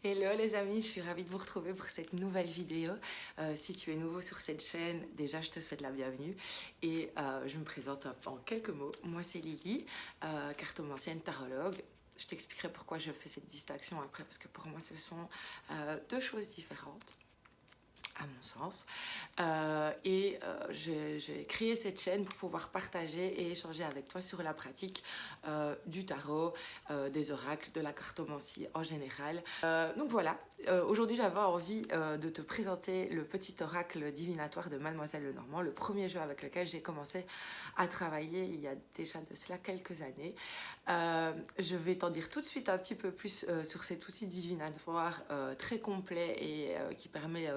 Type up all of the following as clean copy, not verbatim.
Hello les amis, je suis ravie de vous retrouver pour cette nouvelle vidéo. Si tu es nouveau sur cette chaîne, déjà je te souhaite la bienvenue et je me présente en quelques mots. Moi c'est Lily, cartomancienne tarologue. Je t'expliquerai pourquoi je fais cette distinction après parce que pour moi ce sont deux choses différentes à mon sens. J'ai créé cette chaîne pour pouvoir partager et échanger avec toi sur la pratique du tarot, des oracles, de la cartomancie en général. Donc voilà, aujourd'hui j'avais envie de te présenter le petit oracle divinatoire de Mademoiselle Lenormand, le premier jeu avec lequel j'ai commencé à travailler il y a déjà de cela quelques années. Je vais t'en dire tout de suite un petit peu plus sur cet outil divinatoire très complet et qui permet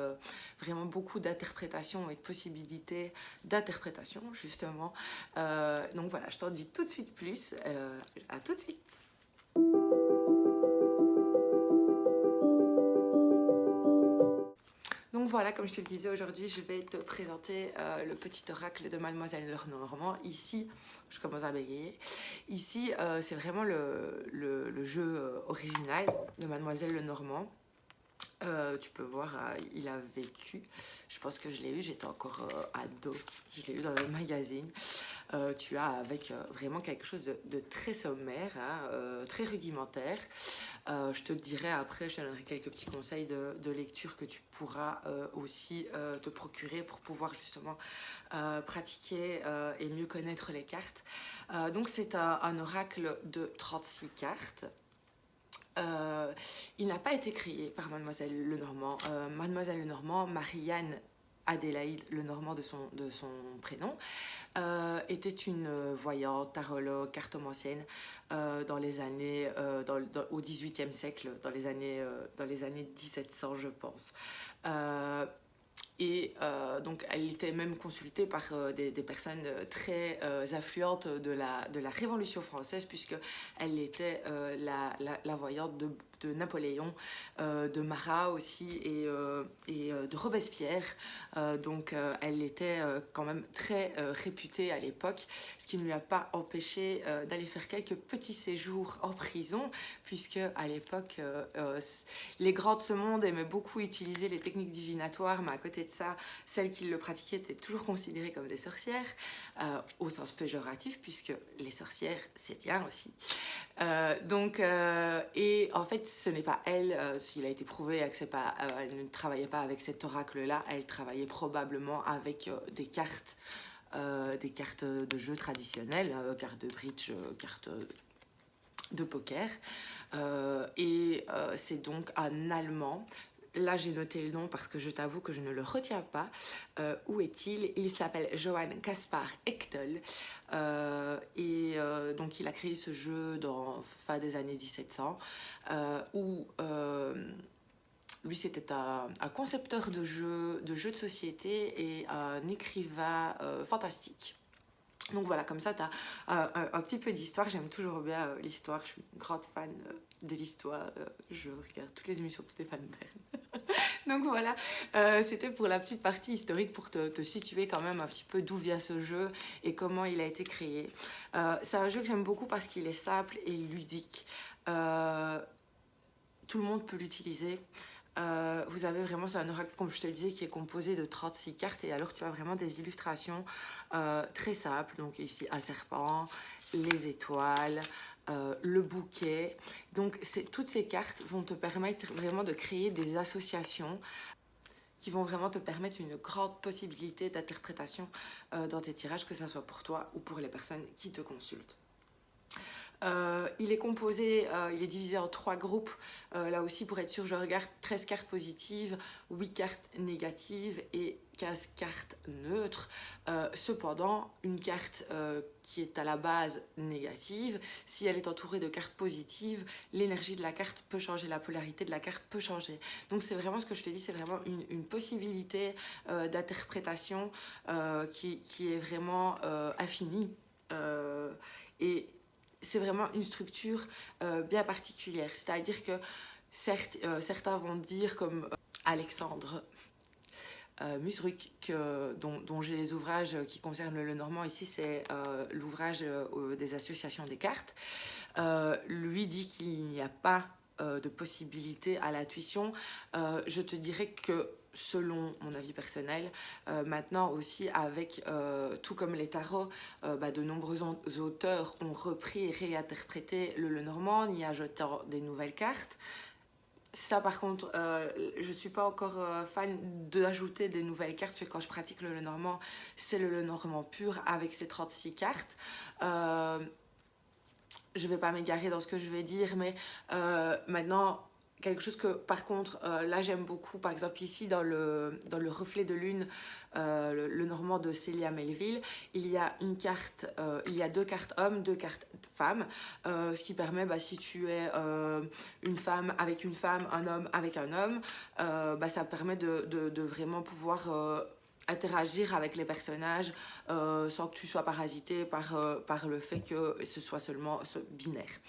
vraiment beaucoup d'interprétations et de possibilités d'interprétation justement. Donc voilà, je t'en dis tout de suite plus. À tout de suite. Donc voilà, comme je te le disais, aujourd'hui, je vais te présenter le petit oracle de Mademoiselle Lenormand. Ici, je commence à bégayer. Ici, c'est vraiment le jeu original de Mademoiselle Lenormand. Tu peux voir, il a vécu. Je pense que je l'ai eu, j'étais encore ado. Je l'ai eu dans le magazine. Tu as avec vraiment quelque chose de très sommaire, hein, très rudimentaire. Je te dirai après, je te donnerai quelques petits conseils de lecture que tu pourras aussi te procurer pour pouvoir justement pratiquer et mieux connaître les cartes. Donc c'est un oracle de 36 cartes. Il n'a pas été créé par Mademoiselle Lenormand. Mademoiselle Lenormand, Marie-Anne Adélaïde Lenormand de son prénom, était une voyante, tarologue, cartomancienne dans les années, au XVIIIe siècle, dans les années 1700 je pense. Donc elle était même consultée par des personnes très influentes de la Révolution française, puisqu'elle était la voyante de Napoléon, de Marat aussi et de Robespierre. Donc elle était quand même très réputée à l'époque, ce qui ne lui a pas empêché d'aller faire quelques petits séjours en prison, puisque à l'époque les grands de ce monde aimaient beaucoup utiliser les techniques divinatoires, mais à côté de ça, celles qui le pratiquaient étaient toujours considérées comme des sorcières, au sens péjoratif, puisque les sorcières, c'est bien aussi. Et en fait, ce n'est pas elle, s'il a été prouvé que elle ne travaillait pas avec cet oracle-là, elle travaillait probablement avec des cartes de jeu traditionnelles, cartes de bridge, cartes de poker. C'est donc un Allemand. Là, j'ai noté le nom parce que je t'avoue que je ne le retiens pas. Où est-il? Il s'appelle Johann Caspar Echtel. Donc, il a créé ce jeu dans fin des années 1700 où lui, c'était un concepteur de jeux de société et un écrivain fantastique. Donc voilà, comme ça, tu as un petit peu d'histoire. J'aime toujours bien l'histoire. Je suis une grande fan de l'histoire. Je regarde toutes les émissions de Stéphane Bern. Donc voilà, c'était pour la petite partie historique pour te situer quand même un petit peu d'où vient ce jeu et comment il a été créé. C'est un jeu que j'aime beaucoup parce qu'il est simple et ludique. Tout le monde peut l'utiliser. Vous avez vraiment, c'est un oracle, comme je te le disais, qui est composé de 36 cartes et alors tu as vraiment des illustrations très simples. Donc ici, un serpent, les étoiles, le bouquet. Donc toutes ces cartes vont te permettre vraiment de créer des associations qui vont vraiment te permettre une grande possibilité d'interprétation dans tes tirages, que ce soit pour toi ou pour les personnes qui te consultent. Il est divisé en 3 groupes. Là aussi, pour être sûr, je regarde 13 cartes positives, 8 cartes négatives et 15 cartes neutres. Cependant, une carte qui est à la base négative, si elle est entourée de cartes positives, l'énergie de la carte peut changer, la polarité de la carte peut changer. Donc c'est vraiment ce que je te dis, c'est vraiment une possibilité d'interprétation qui est vraiment infinie. Et c'est vraiment une structure bien particulière. C'est-à-dire que certes, certains vont dire comme Alexandre Musruc, dont j'ai les ouvrages qui concernent le Normand. Ici, c'est l'ouvrage des associations des cartes. Lui dit qu'il n'y a pas de possibilités à l'intuition. Je te dirais que selon mon avis personnel, maintenant aussi avec, tout comme les tarots, de nombreux auteurs ont repris et réinterprété le Lenormand en y ajoutant des nouvelles cartes. Ça par contre, je suis pas encore fan d'ajouter des nouvelles cartes, parce que quand je pratique le Lenormand, c'est le Lenormand pur avec ses 36 cartes. Je vais pas m'égarer dans ce que je vais dire, mais maintenant, quelque chose que par contre, là j'aime beaucoup, par exemple ici dans le reflet de lune, le Normand de Célia Melville, il y a une carte, il y a 2 cartes hommes, 2 cartes femmes, ce qui permet, si tu es une femme, un homme avec un homme, ça permet de vraiment pouvoir interagir avec les personnages sans que tu sois parasité par le fait que ce soit seulement binaire.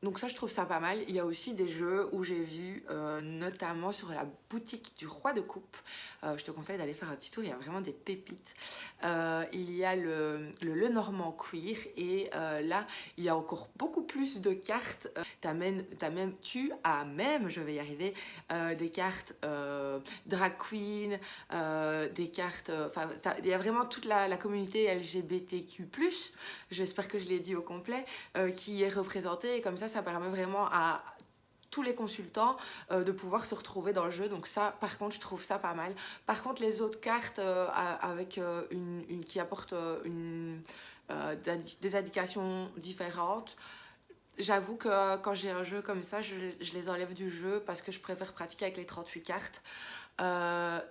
Donc ça, je trouve ça pas mal. Il y a aussi des jeux où j'ai vu, notamment sur la boutique du Roi de Coupe. Je te conseille d'aller faire un petit tour, il y a vraiment des pépites. Il y a le Lenormand Queer et là, il y a encore beaucoup plus de cartes. Tu as même, je vais y arriver, des cartes drag queen, des cartes... il y a vraiment toute la communauté LGBTQ+, j'espère que je l'ai dit au complet, qui est représentée. Et comme ça permet vraiment à tous les consultants de pouvoir se retrouver dans le jeu. Donc ça, par contre, je trouve ça pas mal. Par contre, les autres cartes avec qui apportent des indications différentes, j'avoue que quand j'ai un jeu comme ça, je les enlève du jeu parce que je préfère pratiquer avec les 38 cartes.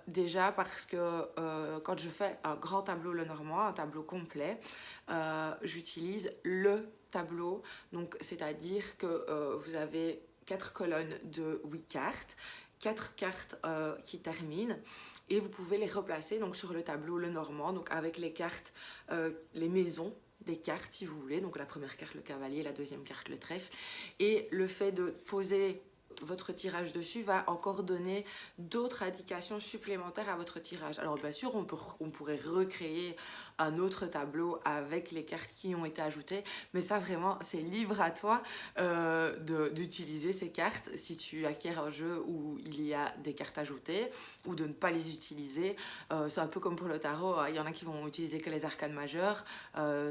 Déjà parce que quand je fais un grand tableau Lenormand, un tableau complet, j'utilise le tableau, donc c'est-à-dire que vous avez 4 colonnes de 8 cartes, 4 cartes qui terminent, et vous pouvez les replacer donc sur le tableau Lenormand, donc avec les cartes, les maisons des cartes si vous voulez, donc la première carte le cavalier, la deuxième carte le trèfle, et le fait de poser votre tirage dessus va encore donner d'autres indications supplémentaires à votre tirage. Alors bien sûr, on pourrait recréer un autre tableau avec les cartes qui ont été ajoutées, mais ça vraiment, c'est libre à toi d'utiliser ces cartes si tu acquiers un jeu où il y a des cartes ajoutées, ou de ne pas les utiliser. C'est un peu comme pour le tarot, il y en a qui vont utiliser que les arcanes majeures,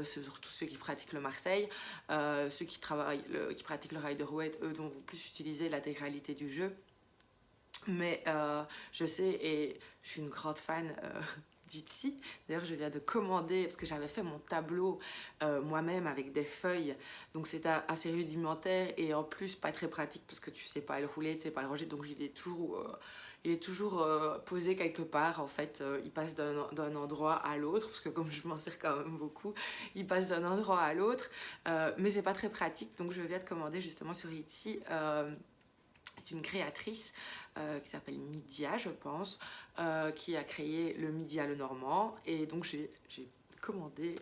surtout ceux qui pratiquent le Marseille, ceux qui pratiquent le Rider-Waite, eux vont plus utiliser l'intégralité du jeu. Mais je sais, et je suis une grande fan d'Etsy. D'ailleurs, je viens de commander, parce que j'avais fait mon tableau moi-même avec des feuilles, donc c'était assez rudimentaire et en plus pas très pratique parce que tu sais pas le rouler, tu sais pas le ranger, donc il est toujours posé quelque part. En fait, il passe d'un endroit à l'autre, parce que comme je m'en sers quand même beaucoup, il passe d'un endroit à l'autre, mais c'est pas très pratique, donc je viens de commander justement sur Etsy. C'est une créatrice qui s'appelle Midia, je pense, qui a créé le Midia Lenormand, et donc j'ai commandé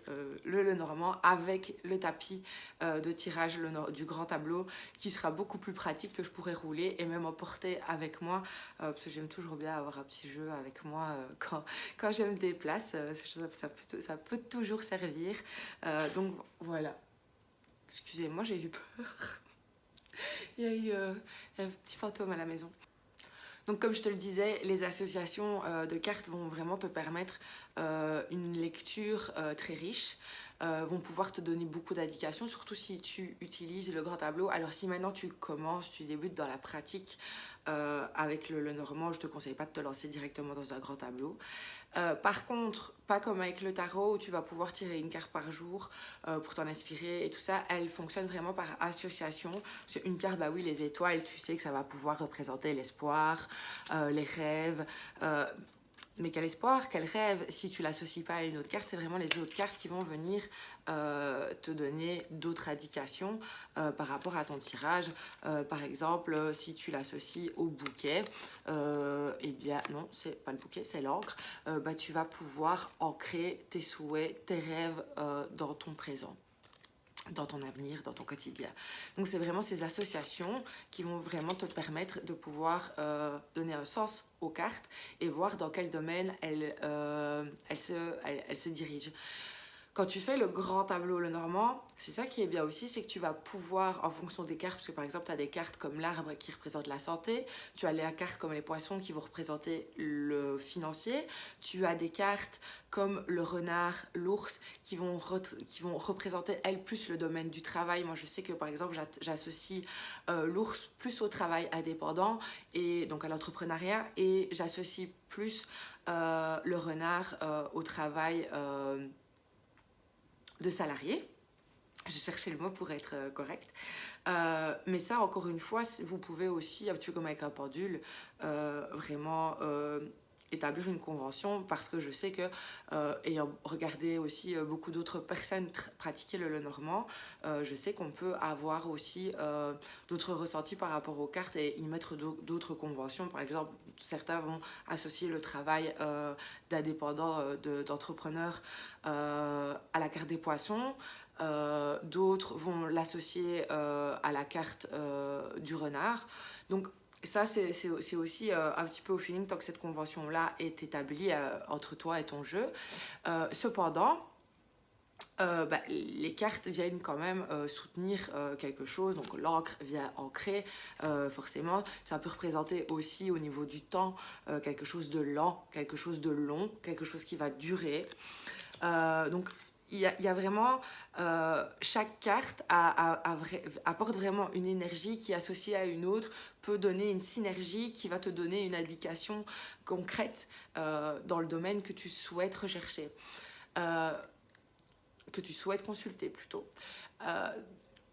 le Lenormand avec le tapis de tirage du grand tableau, qui sera beaucoup plus pratique, que je pourrais rouler et même emporter avec moi, parce que j'aime toujours bien avoir un petit jeu avec moi quand je me déplace. Ça peut toujours servir. Donc voilà. Excusez-moi, j'ai eu peur. Il y a eu un petit fantôme à la maison. Donc comme je te le disais, les associations de cartes vont vraiment te permettre une lecture très riche, vont pouvoir te donner beaucoup d'indications, surtout si tu utilises le grand tableau. Alors si maintenant tu débutes dans la pratique avec le Lenormand, je ne te conseille pas de te lancer directement dans un grand tableau. Par contre, pas comme avec le tarot où tu vas pouvoir tirer une carte par jour pour t'en inspirer et tout ça, elle fonctionne vraiment par association. C'est une carte, oui, les étoiles, tu sais que ça va pouvoir représenter l'espoir, les rêves. Mais quel espoir, quel rêve, si tu l'associes pas à une autre carte, c'est vraiment les autres cartes qui vont venir te donner d'autres indications par rapport à ton tirage. Par exemple, si tu l'associes au bouquet, eh bien non, c'est pas le bouquet, c'est l'encre, tu vas pouvoir ancrer tes souhaits, tes rêves dans ton présent, dans ton avenir, dans ton quotidien. Donc c'est vraiment ces associations qui vont vraiment te permettre de pouvoir donner un sens aux cartes et voir dans quel domaine elles se dirigent. Quand tu fais le grand tableau le normand, c'est ça qui est bien aussi, c'est que tu vas pouvoir, en fonction des cartes, parce que par exemple, tu as des cartes comme l'arbre qui représente la santé, tu as les cartes comme les poissons qui vont représenter le financier, tu as des cartes comme le renard, l'ours, qui vont représenter, elles, plus le domaine du travail. Moi, je sais que, par exemple, j'associe l'ours plus au travail indépendant, et donc à l'entrepreneuriat, et j'associe plus le renard au travail de salarié. Je cherchais le mot pour être correct. Mais ça, encore une fois, vous pouvez aussi, un petit peu comme avec un pendule, vraiment établir une convention, parce que je sais que, ayant regardé aussi beaucoup d'autres personnes pratiquer le Lenormand, je sais qu'on peut avoir aussi d'autres ressentis par rapport aux cartes et y mettre d'autres conventions. Par exemple, certains vont associer le travail d'indépendant, d'entrepreneur à la carte des poissons. D'autres vont l'associer à la carte du renard. Donc ça, c'est aussi un petit peu au feeling tant que cette convention-là est établie entre toi et ton jeu. Cependant, les cartes viennent quand même soutenir quelque chose. Donc l'encre vient ancrer, forcément. Ça peut représenter aussi au niveau du temps quelque chose de lent, quelque chose de long, quelque chose qui va durer. Donc il y a vraiment, chaque carte apporte vraiment une énergie qui, associée à une autre, peut donner une synergie qui va te donner une indication concrète dans le domaine que tu souhaites rechercher, que tu souhaites consulter plutôt.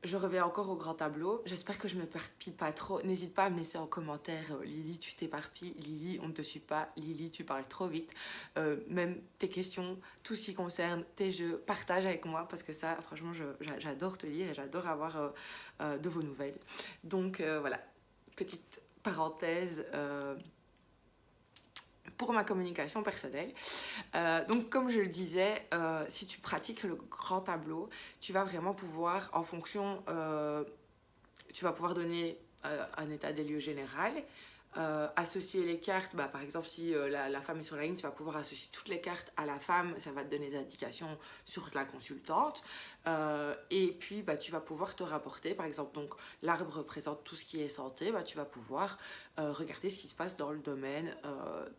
Je reviens encore au grand tableau. J'espère que je ne m'éparpille pas trop. N'hésite pas à me laisser en commentaire, Lily, tu t'éparpilles. Lily, on ne te suit pas. Lily, tu parles trop vite. Même tes questions, tout ce qui concerne tes jeux, partage avec moi, parce que ça, franchement, j'adore te lire et j'adore avoir de vos nouvelles. Donc voilà, petite parenthèse pour ma communication personnelle. Donc comme je le disais, si tu pratiques le grand tableau, tu vas vraiment pouvoir, en fonction, tu vas pouvoir donner un état des lieux général, associer les cartes, par exemple si la femme est sur la ligne, tu vas pouvoir associer toutes les cartes à la femme, ça va te donner des indications sur la consultante, et puis tu vas pouvoir te rapporter, par exemple, donc l'arbre représente tout ce qui est santé, tu vas pouvoir regarder ce qui se passe dans le domaine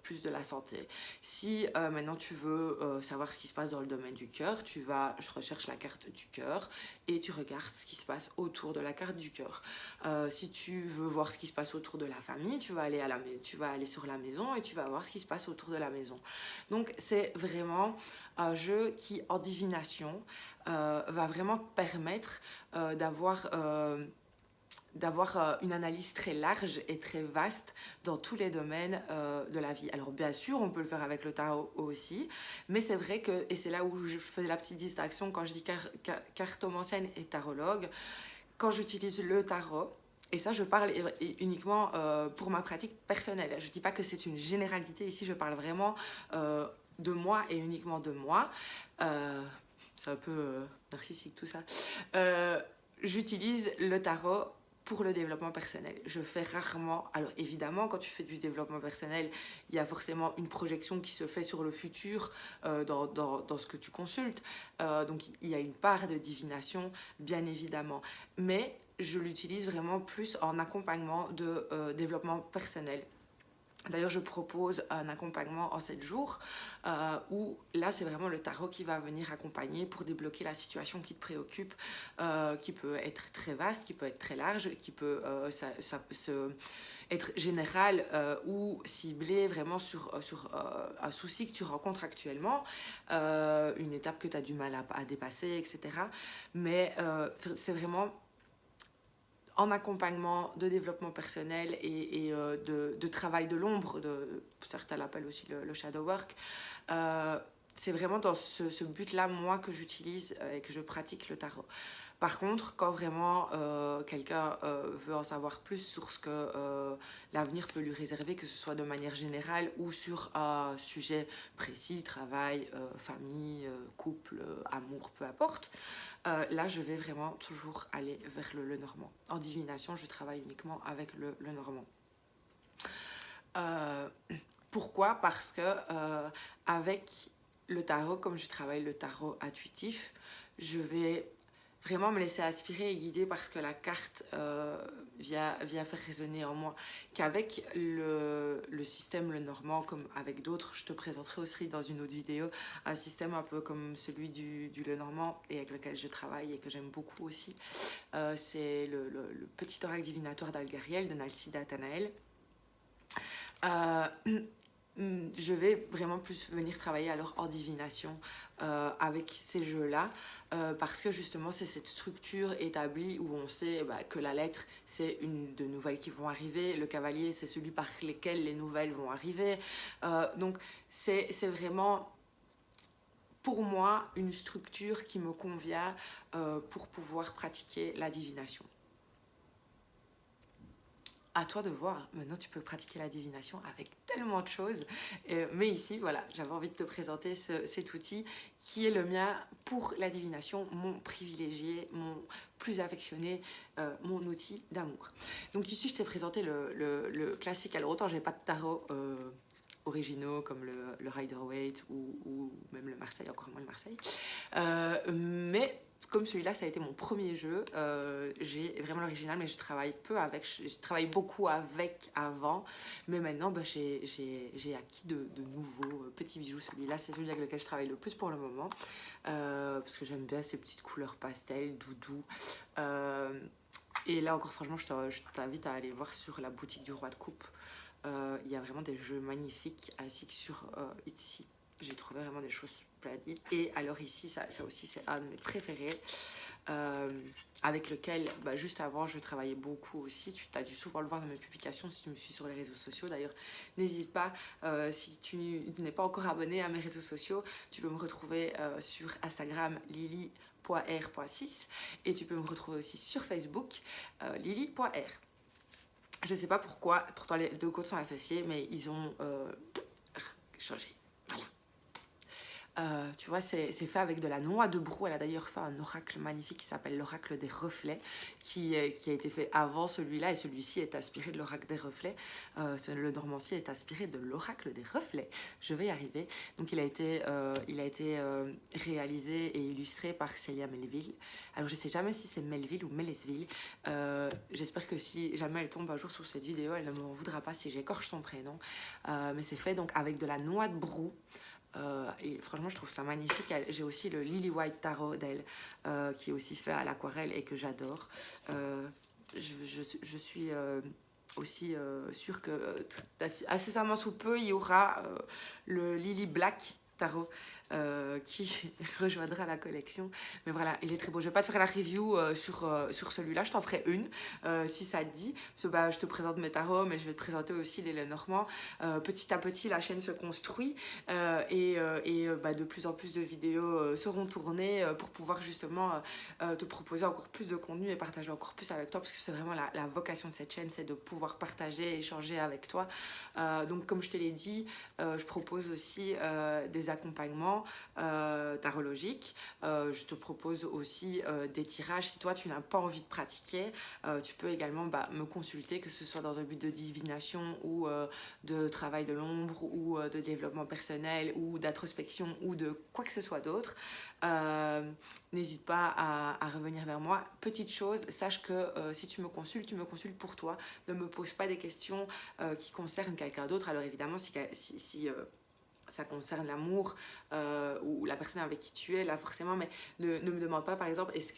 plus de la santé. Si maintenant tu veux savoir ce qui se passe dans le domaine du cœur, je recherche la carte du cœur et tu regardes ce qui se passe autour de la carte du cœur. Si tu veux voir ce qui se passe autour de la famille, tu vas aller sur la maison et tu vas voir ce qui se passe autour de la maison. Donc c'est vraiment un jeu qui, en divination, va vraiment permettre d'avoir une analyse très large et très vaste dans tous les domaines de la vie. Alors bien sûr, on peut le faire avec le tarot aussi, mais c'est vrai que, et c'est là où je fais la petite distinction quand je dis cartomancienne et tarologue, quand j'utilise le tarot, et ça je parle uniquement pour ma pratique personnelle, je ne dis pas que c'est une généralité ici, je parle vraiment de moi et uniquement de moi. C'est un peu narcissique tout ça. J'utilise le tarot pour le développement personnel. Je fais rarement... Alors évidemment, quand tu fais du développement personnel, il y a forcément une projection qui se fait sur le futur dans ce que tu consultes. Donc il y a une part de divination, bien évidemment. Mais je l'utilise vraiment plus en accompagnement de développement personnel. D'ailleurs, je propose un accompagnement en 7 jours où là, c'est vraiment le tarot qui va venir accompagner pour débloquer la situation qui te préoccupe, qui peut être très vaste, qui peut être très large, qui peut être général ou ciblé vraiment sur un souci que tu rencontres actuellement, une étape que tu as du mal à dépasser, etc. Mais c'est vraiment en accompagnement de développement personnel et de travail de l'ombre, certains l'appellent aussi le shadow work. C'est vraiment dans ce but-là, moi, que j'utilise et que je pratique le tarot. Par contre, quand vraiment quelqu'un veut en savoir plus sur ce que l'avenir peut lui réserver, que ce soit de manière générale ou sur un sujet précis, travail, famille, couple, amour, peu importe, là, je vais vraiment toujours aller vers le Lenormand. En divination, je travaille uniquement avec le Lenormand. Pourquoi ? Parce que avec le tarot, comme je travaille le tarot intuitif, je vais vraiment me laisser aspirer et guider parce que la carte vient faire résonner en moi. Qu'avec le système le normand, comme avec d'autres, je te présenterai aussi dans une autre vidéo, un système un peu comme celui du le normand et avec lequel je travaille et que j'aime beaucoup aussi. C'est le petit oracle divinatoire d'Algariel de Nalcide Athanaël. Je vais vraiment plus venir travailler alors en divination avec ces jeux-là parce que justement c'est cette structure établie où on sait que la lettre c'est une de nouvelles qui vont arriver, le cavalier c'est celui par lesquels les nouvelles vont arriver, donc c'est vraiment pour moi une structure qui me convient pour pouvoir pratiquer la divination. À toi de voir. Maintenant, tu peux pratiquer la divination avec tellement de choses. Mais ici, voilà, j'avais envie de te présenter cet outil qui est le mien pour la divination, mon privilégié, mon plus affectionné, mon outil d'amour. Donc ici, je t'ai présenté le classique. Alors, autant j'ai pas de tarot originaux comme le Rider-Waite ou même le Marseille, encore moins le Marseille. Mais comme celui-là, ça a été mon premier jeu. J'ai vraiment l'original, mais je travaille peu avec. Je travaille beaucoup avec avant. Mais maintenant, j'ai acquis de nouveaux petits bijoux. Celui-là, c'est celui avec lequel je travaille le plus pour le moment. Parce que j'aime bien ces petites couleurs pastel, doudou. Et là encore, franchement, je t'invite à aller voir sur la boutique du Roi de Coupe. Il y a vraiment des jeux magnifiques, ainsi que sur ici. J'ai trouvé vraiment des choses splendides. Et alors ici, ça aussi, c'est un de mes préférés, avec lequel, juste avant, je travaillais beaucoup aussi. Tu as dû souvent le voir dans mes publications si tu me suis sur les réseaux sociaux. D'ailleurs, n'hésite pas, si tu n'es pas encore abonné à mes réseaux sociaux, tu peux me retrouver sur Instagram, lily.r.6, et tu peux me retrouver aussi sur Facebook, lily.r. Je ne sais pas pourquoi, pourtant les deux comptes sont associés, mais ils ont changé. Voilà. Tu vois, c'est fait avec de la noix de brou. Elle a d'ailleurs fait un oracle magnifique qui s'appelle l'oracle des reflets, qui a été fait avant celui-là, et celui-ci est inspiré de l'oracle des reflets. Le Normancy est inspiré de l'oracle des reflets. Je vais y arriver. Donc il a été réalisé et illustré par Célia Melville. Alors je ne sais jamais si c'est Melville ou Melesville. J'espère que si jamais elle tombe un jour sur cette vidéo, elle ne m'en voudra pas si j'écorche son prénom. Mais c'est fait donc avec de la noix de brou. Et franchement je trouve ça magnifique. J'ai aussi le Lily White Tarot d'elle qui est aussi fait à l'aquarelle et que j'adore. Je suis aussi sûre que incessamment sous peu il y aura le Lily Black Tarot qui rejoindra la collection. Mais voilà, il est très beau. Je vais pas te faire la review sur celui-là, je t'en ferai une si ça te dit. Parce que, je te présente mes tarots, mais je vais te présenter aussi les Lenormand. Petit à petit, la chaîne se construit et de plus en plus de vidéos seront tournées pour pouvoir justement te proposer encore plus de contenu et partager encore plus avec toi, parce que c'est vraiment la vocation de cette chaîne, c'est de pouvoir partager et échanger avec toi. Donc comme je te l'ai dit, je propose aussi des accompagnements tarologiques. Je te propose aussi des tirages. Si toi tu n'as pas envie de pratiquer, tu peux également me consulter, que ce soit dans un but de divination ou de travail de l'ombre ou de développement personnel ou d'introspection ou de quoi que ce soit d'autre. N'hésite pas à revenir vers moi. Petite chose, sache que si tu me consultes pour toi. Ne me pose pas des questions qui concernent quelqu'un d'autre. Alors évidemment, si ça concerne l'amour ou la personne avec qui tu es, là forcément, mais ne me demande pas par exemple est-ce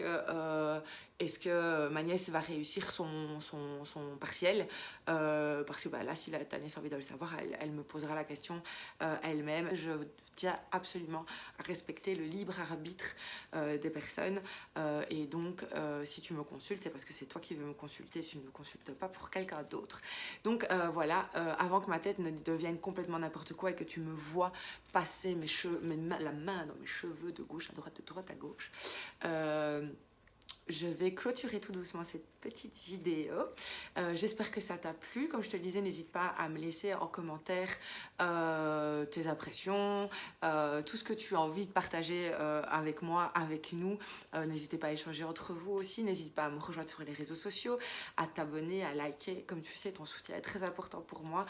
que ma nièce va réussir son partiel, parce que là si ta nièce a envie de le savoir, elle me posera la question elle-même. Je tiens absolument à respecter le libre arbitre des personnes et donc si tu me consultes, c'est parce que c'est toi qui veux me consulter, tu ne me consultes pas pour quelqu'un d'autre. Donc voilà, avant que ma tête ne devienne complètement n'importe quoi et que tu me vois passer la main dans mes cheveux de gauche à droite, de droite à gauche, je vais clôturer tout doucement cette petite vidéo. J'espère que ça t'a plu. Comme je te le disais, n'hésite pas à me laisser en commentaire tes impressions, tout ce que tu as envie de partager avec moi, avec nous. N'hésitez pas à échanger entre vous aussi. N'hésite pas à me rejoindre sur les réseaux sociaux, à t'abonner, à liker. Comme tu sais, ton soutien est très important pour moi,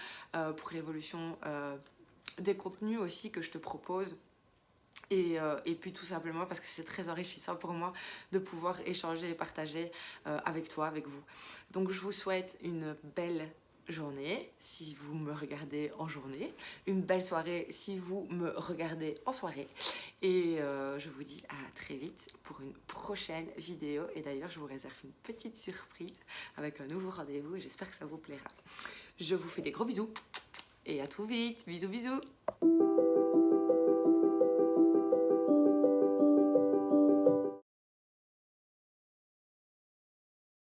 pour l'évolution des contenus aussi que je te propose. Et puis tout simplement parce que c'est très enrichissant pour moi de pouvoir échanger et partager avec toi, avec vous. Donc je vous souhaite une belle journée si vous me regardez en journée, une belle soirée si vous me regardez en soirée. Et je vous dis à très vite pour une prochaine vidéo. Et d'ailleurs, je vous réserve une petite surprise avec un nouveau rendez-vous et j'espère que ça vous plaira. Je vous fais des gros bisous et à tout vite. Bisous, bisous.